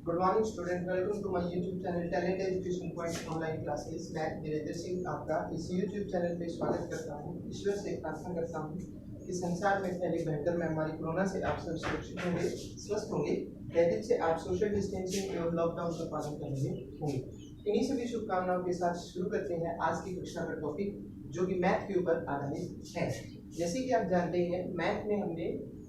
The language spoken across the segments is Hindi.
Good morning student, welcome to my YouTube channel talent education point online classes. मैं वीरेंद्र सिंह आपका इस यूट्यूब चैनल पे स्वागत करता हूं। ईश्वर से प्रार्थना करता हूं कि संसार में फैली भयंकर महामारी कोरोना से आप सब सुरक्षित होंगे, स्वस्थ होंगे, कैदियत से आप सोशल डिस्टेंसिंग एवं लॉकडाउन का पालन कर रहे होंगे। इन्हीं सभी शुभकामनाओं के साथ शुरू करते हैं आज की कक्षा का टॉपिक, जो कि मैथ के ऊपर आधारित है। जैसे कि आप जानते हैं, मैथ में हमने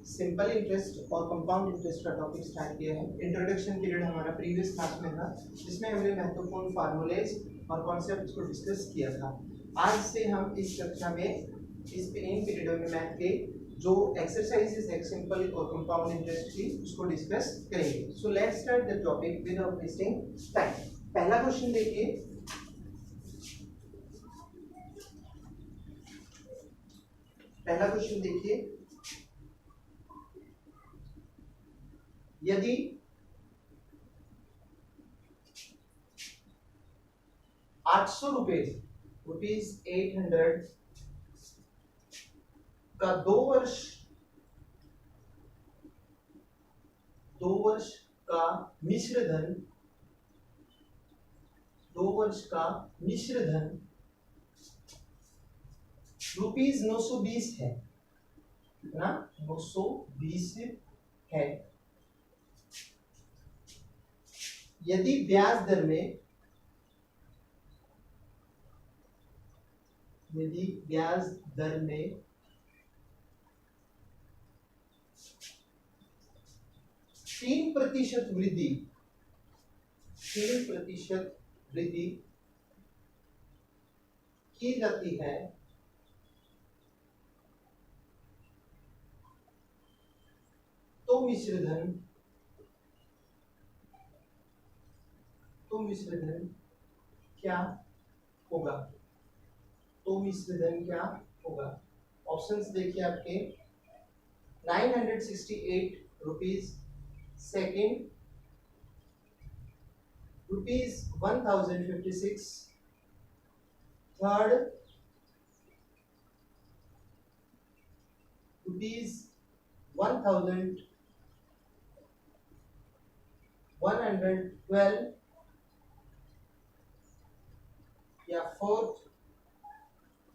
सिंपल इंटरेस्ट और कंपाउंड इंटरेस्ट का टॉपिक स्टार्ट किया है। इंट्रोडक्शन पीरियड हमारा प्रीवियस क्लास में था, जिसमें हमने महत्वपूर्ण फार्मूलेज और कॉन्सेप्ट्स को डिस्कस किया था। आज से हम इस कक्षा में इस इन पीरियडों में मैथ के जो एक्सरसाइजेस है सिंपल और कंपाउंड इंटरेस्ट की, उसको डिस्कस करेंगे। So let's start the topic without wasting time. पहला क्वेश्चन देखिए। पहला क्वेश्चन देखिए, यदि 800 रुपए ₹800 का 2 वर्ष का मिश्र धन ₹920 है, कितना? 920 है। यदि ब्याज दर में 3% वृद्धि की जाती है, तो मिश्र धन क्या होगा? ऑप्शंस देखिए आपके। 968 रुपीज सेकेंड, ₹1056 थर्ड, ₹1112 या फोर्थ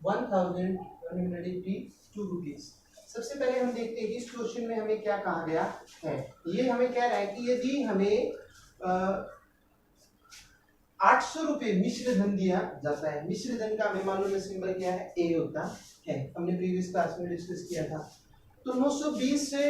1182 रुपीज। सबसे पहले हम देखते हैं कि इस क्वेश्चन में हमें क्या कहा गया है। ये हमें कह रहा है कि यदि हमें 800 रुपए मिश्र धन दिया जाता है। मिश्र धन का हमें मालूम है सिंबल क्या है, ए होता है, हमने प्रीवियस क्लास में डिस्कस किया था। तो 920 से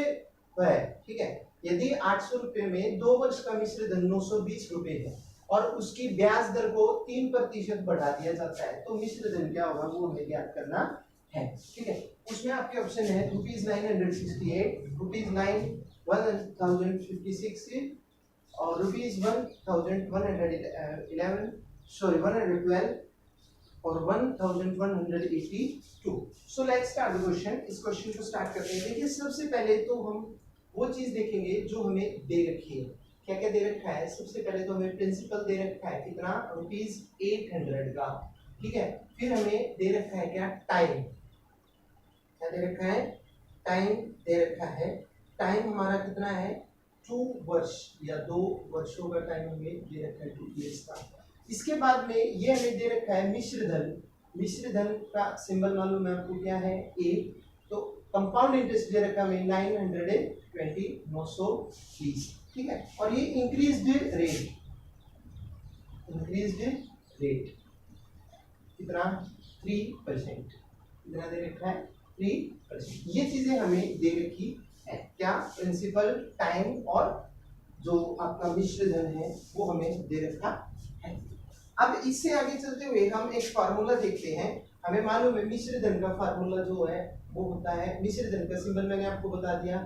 है, ठीक है। यदि 800 रुपए में 2 वर्ष का मिश्र धन 920 रुपए है और उसकी ब्याज दर को 3% बढ़ा दिया जाता है, तो मिश्र धन क्या होगा वो हमें ज्ञात करना है, ठीक है। उसमें आपके ऑप्शन है ₹968, ₹1056 और ₹112 और 1182। So let's start the question. इस क्वेश्चन को स्टार्ट करते हैं। देखिए, सबसे पहले तो हम वो चीज देखेंगे जो हमें दे रखी है। क्या क्या दे रखा है? सबसे पहले तो हमें प्रिंसिपल दे रखा है, कितना? ₹800 का, ठीक है। फिर हमें दे रखा है क्या? टाइम। क्या दे रखा है? टाइम दे रखा है। टाइम हमारा कितना है? 2 वर्ष या 2 वर्षों का टाइम हमें दे रखा है, 2 years का। इसके बाद में ये हमें दे रखा है मिश्र धन का सिंबल मालूम है आपको क्या है? ए। तो कंपाउंड इंटरेस्ट दे रखा है हमें 920, ठीक है। और ये इंक्रीज्ड रेट कितना? 3%। कितना दे रखा है? 3%। ये चीजें हमें दे रखी है। क्या? प्रिंसिपल, टाइम और जो आपका मिश्र धन है वो हमें दे रखा है। अब इससे आगे चलते हुए हम एक फार्मूला देखते हैं। हमें मालूम है मिश्र धन का फार्मूला जो है वो होता है, मिश्र धन का सिंबल मैंने आपको बता दिया।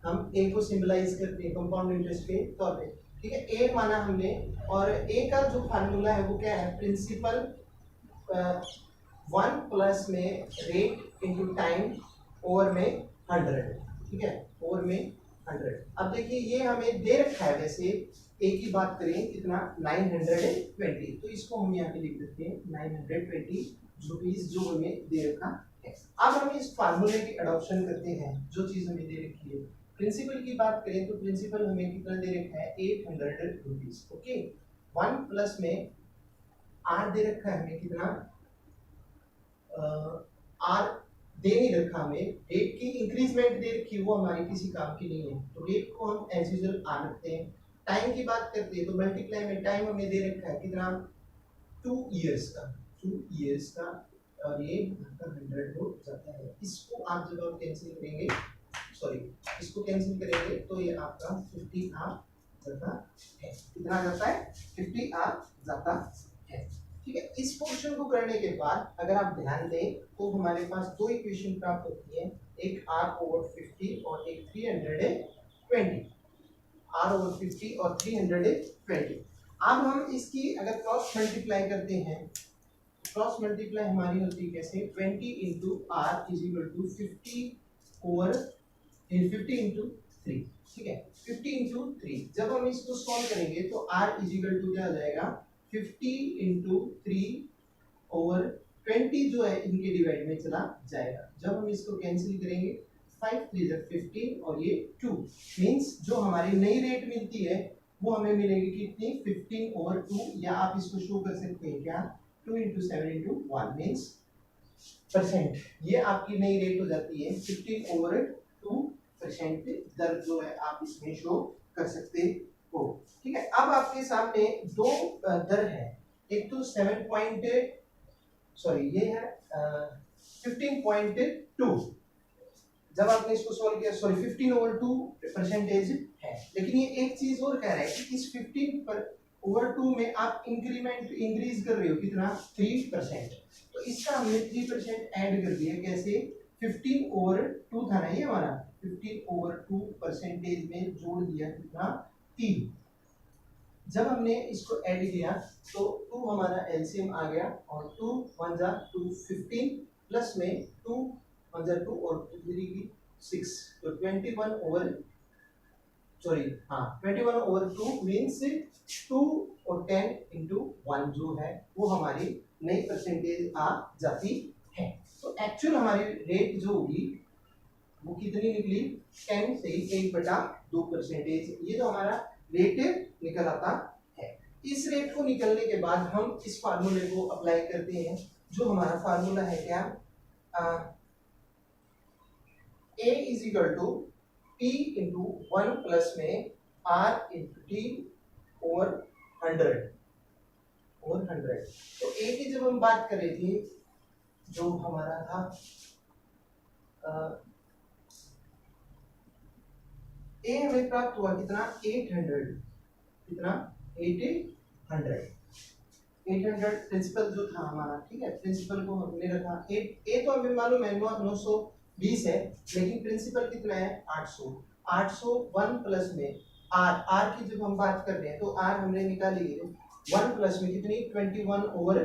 हम ए को सिंबलाइज करते हैं कंपाउंड इंटरेस्ट के तौर पे, ठीक है। ए माना हमने, और ए का जो फार्मूला है वो क्या है? प्रिंसिपल 1 प्लस में रेट इंटू टाइम ओवर में 100, ठीक है, ओवर में 100। अब देखिए ये हमें दे रखा है, वैसे ए की बात करें कितना? 920। तो इसको हम यहाँ पे लिख देते हैं 920 रुपीज जो हमें दे रखा है। अब हम इस फार्मूले की अडॉप्शन करते हैं, जो चीज हमें दे रखी है। प्रिंसिपल की बात करें तो प्रिंसिपल हमें कितना दे रखा है 800 रुपीज। ओके, 1 प्लस में आर दे रखा है हमें कितना, आर दे नहीं रखा हमें, रेट की इंक्रीजमेंट दे रखी है, वो हमारी किसी काम की नहीं है, तो रेट को हम एज यूजुअल आर रखते हैं। टाइम की बात करते हैं तो मल्टीप्लाई में टाइम हमें दे रखा है कितना 2 इयर्स का, 2 इयर्स का, और ये 100 हो जाता है। इसको आप जब आप कैंसिल करेंगे, सॉरी इसको कैंसिल करेंगे तो ये आपका 50 आ जाता है। कितना जाता है 50 आ जाता है। ठीक है, इस पोर्शन को करने के बाद अगर आप ध्यान दें तो हमारे पास दो इक्वेशन प्राप्त होती है, एक r/50 और एक 320, r/50 और 320। अब हम इसकी अगर क्रॉस मल्टीप्लाई करते हैं, क्रॉस मल्टीप्लाई हमारी होती है कैसे, 20 into R is equal to 50 over 50 into 3। ठीक है, 50 इंटू 3 जब हम इसको सॉल्व करेंगे तो r इज इक्वल टू क्या आ जाएगा 50 इंटू 3 ओवर 20 जो है इनके डिवाइड में चला जाएगा। जब हम इसको कैंसिल करेंगे 5 3 15 और ये 2 मींस जो हमारी नई रेट मिलती है वो हमें मिलेगी कितनी 15 ओवर 2, या आप इसको शो कर सकते हैं क्या 2 इंटू 7 इंटू 1 मीन्स परसेंट। ये आपकी नई रेट हो जाती है 15 ओवर 2% दर जो है आप इसमें शो कर सकते हो। ठीक है, अब आपके सामने दो दर है, एक तो 7 पॉइंट सॉरी ये है 15.2। जब आपने इसको सॉल्व किया सॉरी 15 ओवर 2 परसेंटेज है, लेकिन ये एक चीज और कह रहा है कि इस 15 पर ओवर 2 में आप इंक्रीमेंट इंक्रीज कर रहे हो कितना 3%, तो इसका हमने 3% ऐड कर दिया। कैसे 15 ओवर 2 था ना ये हमारा, 15 ओवर 2 परसेंटेज में जोड़ दिया कितना 3। जब हमने इसको ऐड किया तो 2 हमारा एलसीएम आ गया और 2 1 जा 2 15 प्लस में 2 1 जा 2 और 3 की 6, तो 21 ओवर सॉरी हाँ 21 ओवर 2 मीन्स 2 और 10 इंटू 1 जो है वो हमारी नई परसेंटेज आ जाती है। तो एक्चुअल हमारी रेट जो होगी वो कितनी निकली 10 से 1/2 परसेंटेज, ये जो हमारा रेट निकल आता है। इस रेट को निकलने के बाद हम इस फार्मूले को अप्लाई करते हैं, जो हमारा फार्मूला है क्या A is equal to P into 1 plus में R into T over 100 over 100। तो A की जब हम बात कर रहे थे जो हमारा था A हमें प्राप्त हुआ कितना 800, कितना 800 प्रिंसिपल जो था हमारा। ठीक है, प्रिंसिपल को हमने रखा ए तो हमें मालूम है 920 है, लेकिन प्रिंसिपल कितना है 800। 801 प्लस में आर की जब हम बात कर रहे हैं तो आर हमने निकाली है 1 प्लस में कितनी 21 ओवर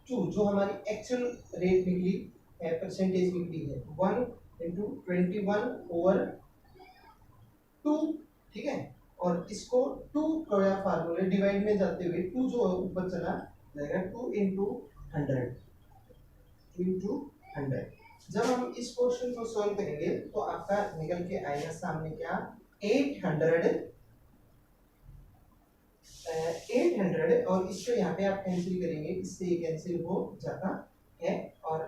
2 जो हमारी एक्चुअल रेट निकली है, परसेंटेज निकली है 1 इंटू 21 ओवर 2। ठीक है, और इसको 2 को या फार्मूले डिवाइड में जाते हुए 2 जो ऊपर चला जाएगा 2 इंटू 100। जब हम इस पोर्शन को सॉल्व करेंगे तो आपका निकल के आएगा सामने क्या 800 और इसको यहाँ पे आप कैंसिल करेंगे, इससे ये कैंसिल हो जाता है और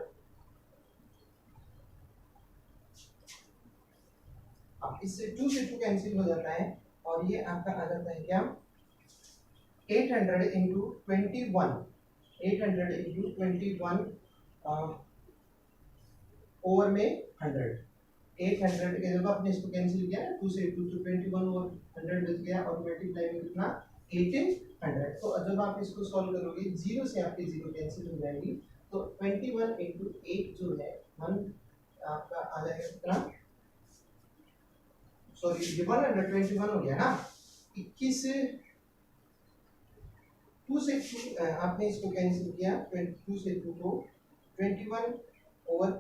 अब इससे 2 से 2 कैंसिल हो जाता है और ये आपका आ जाता है क्या 800 इंटू 21, 800 इंटू 21 ओवर में 100। 800 के जब आपने इसको कैंसिल किया 2 से 2 तो 21 ओवर 100 बच गया और मल्टीप्लाई में कितना 1800। तो जब आप इसको सॉल्व करोगे 0 से आपके 0 कैंसिल हो जाएंगी, तो 21 इंटू 8 जो है 1 आपका आ जाएगा कितना सॉरी 121 हो गया ना 21 2 से 2 आपने इसको कैंसिल किया 2 से 2 को 21 ओवर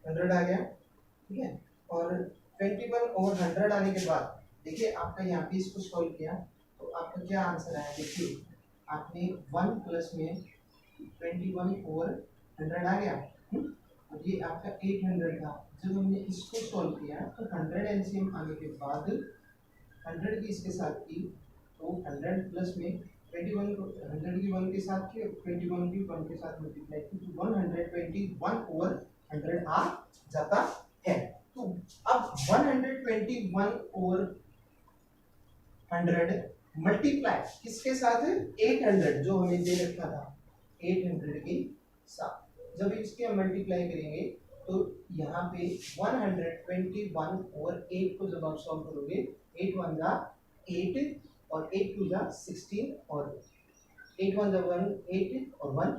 100 आ गया। ठीक है, और 21 ओवर 100 आने के बाद देखिए आपका यहाँ पे इसको सॉल्व किया तो आपका क्या आंसर आया, देखिए आपने 1 प्लस में 21 ओवर 100 आ गया और ये आपका 800 था। जब हमने इसको सॉल्व किया तो 100 एलसीएम आने के बाद 100 की इसके साथ की, तो 100 प्लस में 21 को 100 की 1 के साथ की और 21 की 1 के साथ मल्टीप्लाई की, तो 121 ओवर 100 आ जाता है। तो अब 121 ओवर 100 मल्टीप्लाई किसके साथ है, 800 जो हमें दे रखा था 800 के साथ। जब इसके हम मल्टीप्लाई करेंगे तो यहाँ पे 121 ओवर 8 को जब आप सॉल्व करोगे, 8 1 जा 8 और 8 2 जा 16 और 8 1 जा 1 8 और 1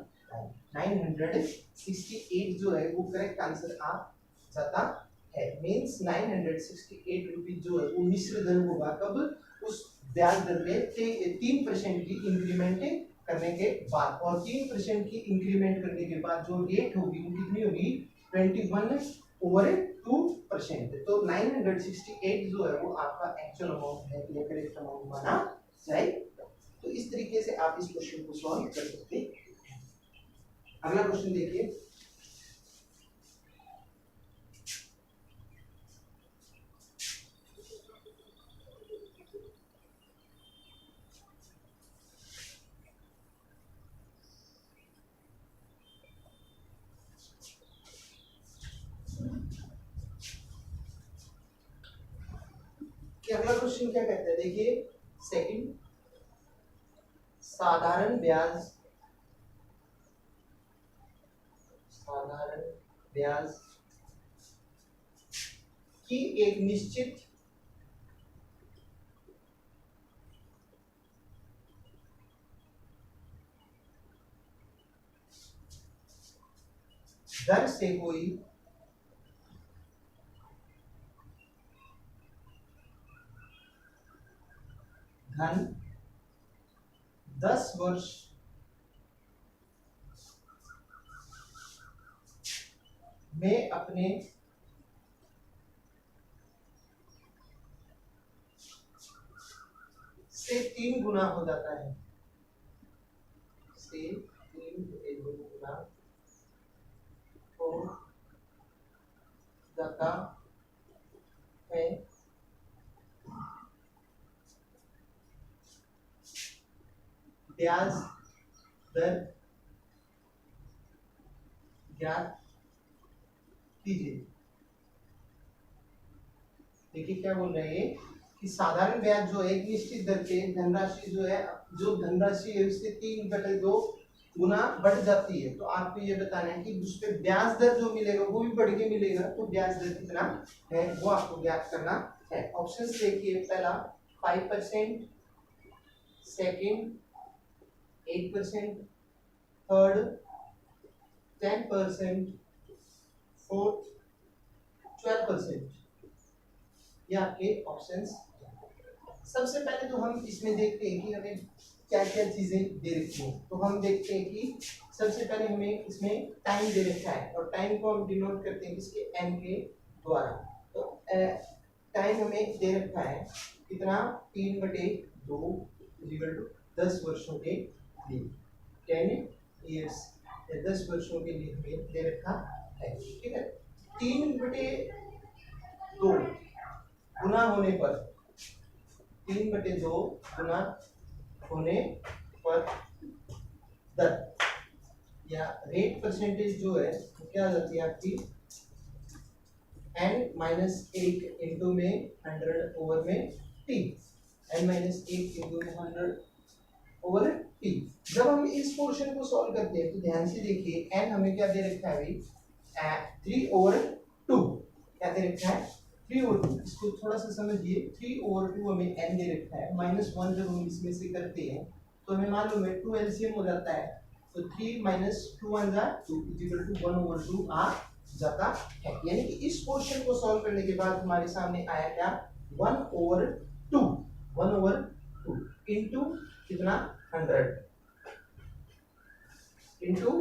968 जो है वो करेक्ट आंसर आ जाता है। मीन्स 968 रुपीज जो है वो मिश्र धन होगा कब, उस ब्याज दर में 3% की इंक्रीमेंट करने के बाद। और 3% की इंक्रीमेंट करने के बाद जो रेट होगी वो कितनी होगी, 21 ओवर 2%। तो 968 जो है वो आपका एक्चुअल अमाउंट है, ये करेक्ट अमाउंट माना जाएगा। तो इस तरीके से आप इस क्वेश्चन को सॉल्व कर सकते हैं। अगला क्वेश्चन देखिए, कि अगला क्वेश्चन क्या कहता है, देखिए सेकंड, साधारण ब्याज की एक निश्चित दर से कोई धन 10 वर्ष में अपने से 3 गुना हो जाता है, से 3 गुना हो जाता है, ब्याज दर ज्ञात कीजिए। देखिए क्या बोल रहे हैं कि साधारण ब्याज जो है एक निश्चित दर पे धनराशि जो है, जो धनराशि है उससे 3/2 गुना बढ़ जाती है। तो आपको ये बताना है कि उस पे ब्याज दर जो मिलेगा वो भी बढ़ के मिलेगा, तो ब्याज दर कितना है वो आपको ज्ञात करना है। ऑप्शंस देखिए, पहला 5%, सेकंड 8%, थर्ड 10%, फोर्थ 12%। ये आपके ऑप्शंस। सबसे पहले तो हम इसमें देखते हैं कि हमें क्या क्या चीजें दे रखी हैं। तो हम देखते हैं कि सबसे पहले हमें इसमें टाइम दे रखा है, और टाइम को हम डिनोट करते हैं किसके, एन के द्वारा। तो टाइम हमें दे रखा है कितना, 3/2 = 10 वर्षों के लिए, 10 ईयर्स, 10 वर्षों के लिए हमें दे रखा है। ठीक है, 3/2 गुना होने पर, 3/2 गुना होने पर दर या रेट परसेंटेज जो है वो क्या आ जाती है आपकी, n-1 इंटू में 100 ओवर में t, n-1 इंटू में 100 ओवर t। जब हम इस पोर्शन को सॉल्व करते हैं तो ध्यान से देखिए, n हमें क्या दे रखा है भाई, 3/2 क्या दे रखा है, 3/2। इसको थोड़ा सा समझिए, 3/2 हमें n दे रखा है, -1 जब हम इसमें से करते हैं तो हमें मालूम है 2 एलसीएम हो जाता है, तो 3 - 2 1 जा 2 = 1/2 आ जाता है। यानी कि इस क्वेश्चन को सॉल्व करने के बाद हमारे सामने आया क्या, 1/2 इनटू कितना, 100 इनटू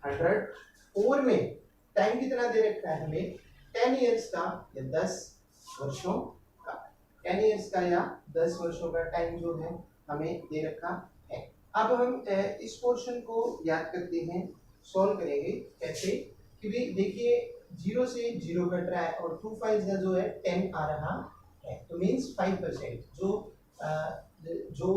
100 ओवर में टाइम कितना दे रखा है हमें, 10 इयर्स का या 10 वर्षों का, 10 इयर्स का या 10 वर्षों का टाइम जो है हमें दे रखा है। अब हम इस पोर्शन को याद करते हैं, सॉल्व करेंगे कैसे, कि भाई देखिए 0 से 0 कट रहा है और 2 5 का जो है 10 आ रहा है, तो मीन्स 5%। जो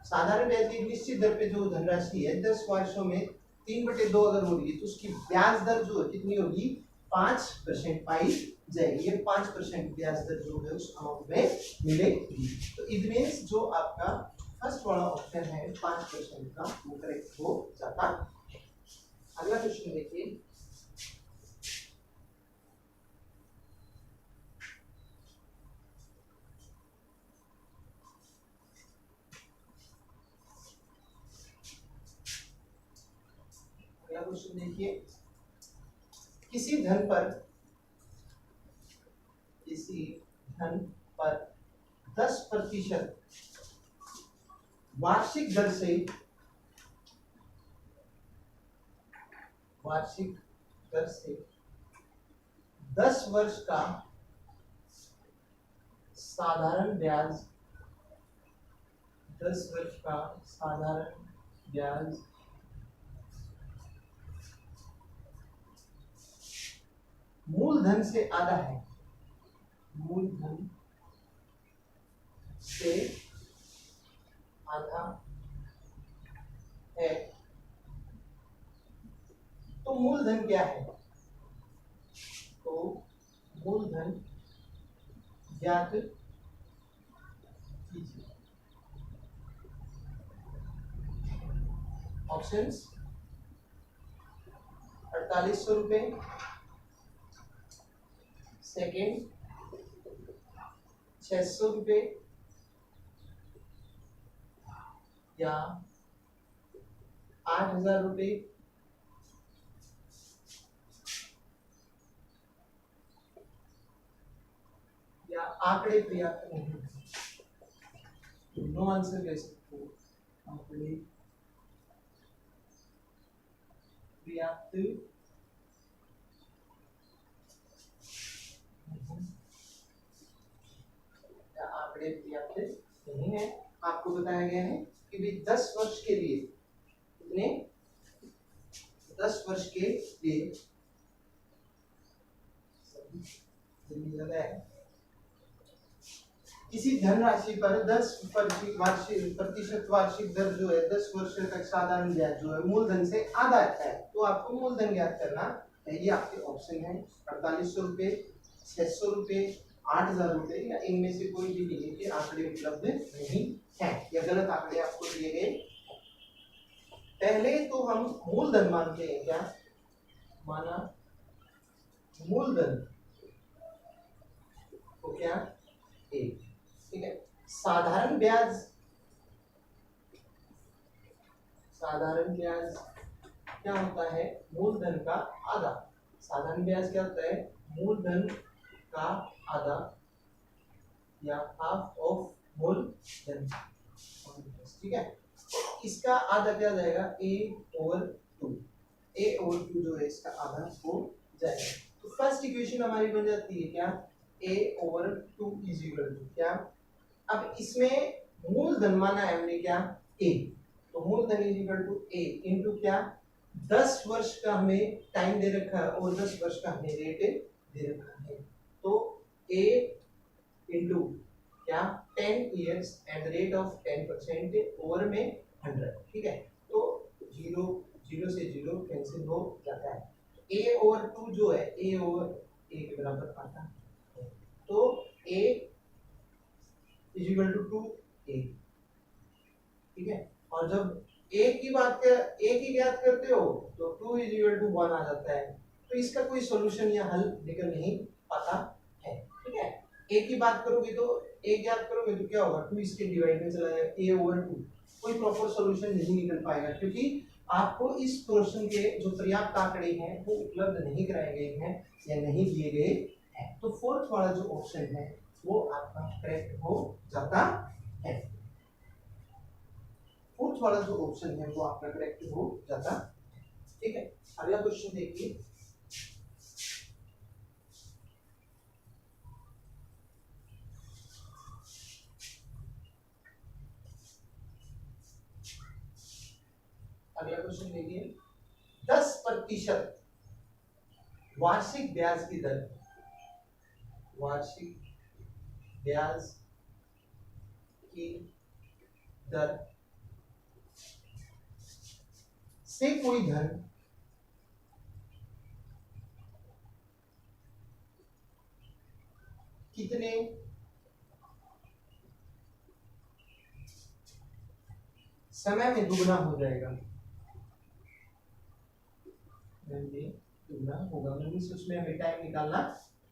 साधारण ब्याज की एक निश्चित दर पे जो धनराशि है 10 वर्षों में 3/2 अगर हो रही है तो उसकी ब्याज दर जो है कितनी होगी, 5% पाई जाएगी। ये 5% ब्याज दर जो है उस अमाउंट में मिलेगी। तो इट मीन्स जो आपका फर्स्ट वाला ऑप्शन है 5% का, वो करेक्ट हो जाता है। अगला क्वेश्चन देखिए, अगला क्वेश्चन देखिए, किसी धन पर 10% वार्षिक दर से 10 वर्ष का साधारण ब्याज 10 वर्ष का साधारण ब्याज मूलधन से आधा है, मूलधन से आधा है, तो मूलधन क्या है? तो मूलधन ज्ञात कीजिए। ऑप्शंस 4800 रुपए, सेकेंड 600 रुपए या 8000 रुपए या आंकड़े पर्याप्त नहीं है। नो आंसर कह सकते हो, आंकड़े पर्याप्त या आंकड़े पर्याप्त नहीं है। आपको बताया गया है कि भी 10 वर्ष के लिए कितने, 10 वर्ष के लिए किसी धनराशि पर 10% वार्षिक दर जो है 10 वर्ष तक साधारण ब्याज जो है मूलधन से आधा है, तो आपको मूलधन ज्ञात करना है। ये आपके ऑप्शन है 4800 रुपए, 600 रुपए, 8000 रुपए या इनमें से कोई भी नहीं के आंकड़े उपलब्ध नहीं है या गलत आंकड़े आपको दिए गए। पहले तो हम मूलधन मानते हैं, क्या माना, मूलधन तो क्या एक, ठीक है। साधारण ब्याज क्या होता है, मूलधन का आधा। साधारण ब्याज क्या होता है, मूलधन का आधा या हाफ ऑफ मूलधन, ठीक है। इसका आधा क्या जाएगा, a/2, a/2 जो है इसका आधा हो जाएगा। तो फर्स्ट इक्वेशन हमारी बन जाती है क्या, a/2 इज इक्वल टू क्या, अब इसमें मूलधन माना है हमने क्या, a, तो मूलधन is equal to a into क्या, 10 वर्ष का हमें टाइम दे रखा है और 10 वर्ष का हमें रेट दे रखा है, तो a इंटू क्या 10 years at the rate of 10% over में 100, ठीक है। तो 0 से 0 कैंसिल हो जाता है। a/2 जो है a/a के बराबर आता है, तो a is equal to 2a, ठीक है। और जब a की ज्ञात करते हो तो 2 इज इक्वल टू 1 आ जाता है, तो इसका कोई सॉल्यूशन या हल निकल नहीं पाता है, ठीक है। a की बात करोगे तो a ज्ञात करोगे तो क्या होगा, 2 इसके डिवाइड में चला जाएगा, a/2 कोई प्रॉपर सॉल्यूशन नहीं निकल पाएगा, क्योंकि आपको इस प्रश्न के जो पर्याप्त आंकड़े हैं वो उपलब्ध नहीं कराए गए हैं या नहीं दिए गए हैं। तो फोर्थ वाला जो ऑप्शन है वो आपका करेक्ट हो जाता है। फोर्थ वाला जो ऑप्शन है वो आपका करेक्ट हो जाता, ठीक है। अगला क्वेश्चन देखिए, अगला क्वेश्चन देखिए, 10% वार्षिक ब्याज की दर, वार्षिक ब्याज की दर से कोई धन कितने समय में दुगना हो जाएगा, दुगना होगा। मीन्स उसमें हमें टाइम निकालना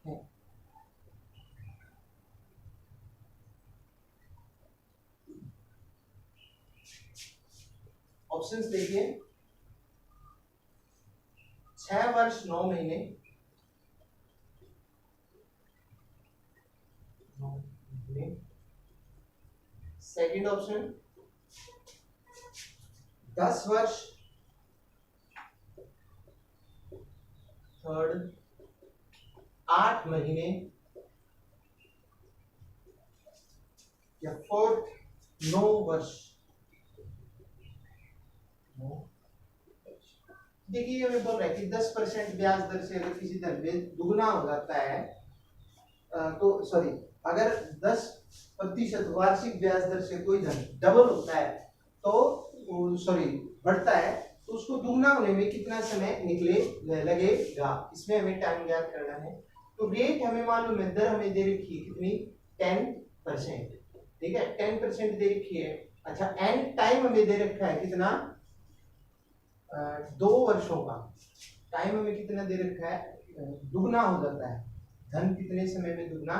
है। ऑप्शंस देखिए, 6 वर्ष 9 महीने, सेकंड ऑप्शन 10 वर्ष, थर्ड 8 महीने, या फोर्थ 9 वर्ष। देखिए हमें बोल रहा है कि 10% ब्याज दर से अगर किसी धन में दुगना हो जाता है तो सॉरी, अगर 10% वार्षिक ब्याज दर से कोई धन डबल होता है तो सॉरी बढ़ता है तो उसको दुगना होने में कितना समय लगेगा, इसमें हमें टाइम ज्ञात करना है। तो रेट हमें मालूम है, दर हमें दे रखी है कितनी, 10%, ठीक है, 10% दे रखी है। अच्छा, एंड टाइम हमें दे रखा है कितना, 2 वर्षों का टाइम हमें कितना दे रखा है, दुगना हो जाता है धन कितने समय में दुगना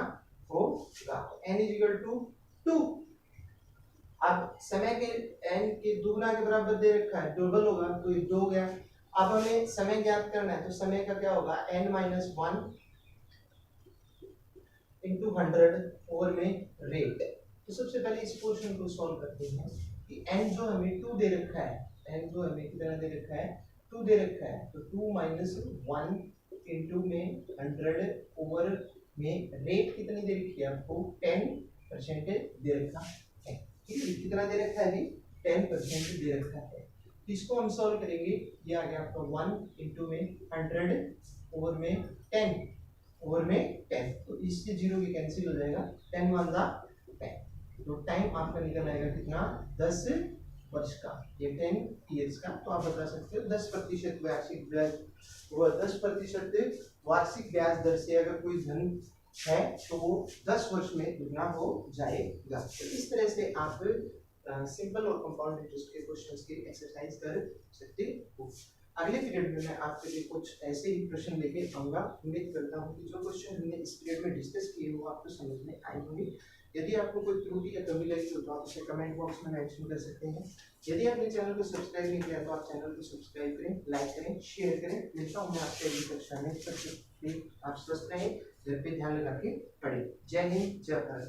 होगा, n इज इक्वल टू 2। अब समय के n के दुगना के बराबर दे रखा है, डबल होगा तो ये 2 हो गया। अब हमें समय ज्ञात करना है तो समय का क्या होगा, n-1 इंटू 100 ओवर में रेट। तो सबसे पहले इस पोर्शन को सॉल्व करते हैं कि n जो हमें 2 दे रखा है, n जो हमें कितना दे रखा है, 2 दे रखा है, तो 2 - 1 इंटू में 100 ओवर में रेट कितनी दे रखी है आपको, 10% दे रखा है, ठीक है, कितना दे रखा है अभी, 10% दे रखा है। इसको हम सॉल्व करेंगे, ये आ गया आपका 1 इंटू में 100 ओवर में 10 ओवर में 10, तो इससे 0 की कैंसिल हो जाएगा, 10 1 जा 10, तो टाइम आपका निकल आएगा कितना, 10 वर्ष का, ये 10 इयर्स का। तो आप बता सकते हो 10% वार्षिक ब्याज, वो 10% वार्षिक ब्याज दर से अगर कोई धन है तो वो 10 वर्ष में दुगना हो जाएगा। तो इस तरह से आप सिंपल और कंपाउंड इंटरेस्ट के क्वेश्चंस की एक्सरसाइज कर सकते हो। अगले पीरियड में मैं आपके लिए कुछ ऐसे ही प्रश्न लेके आऊंगा। उम्मीद करता हूँ कि जो क्वेश्चन हमने इस पीरियड में डिस्कस किए वो आपको समझ में आए होंगे। यदि आपको कोई त्रुटि या कमी लगी हो तो आप उसे कमेंट बॉक्स में मेंशन कर सकते हैं। यदि आपने चैनल को सब्सक्राइब नहीं किया तो आप चैनल को सब्सक्राइब करें, लाइक करें, शेयर करें। मिलता हूँ मैं आपसे अगली कक्षा में, तब तक आप स्वस्थ रहें, घर पे ध्यान लगा के पढ़ें। जय हिंद, जय भारत।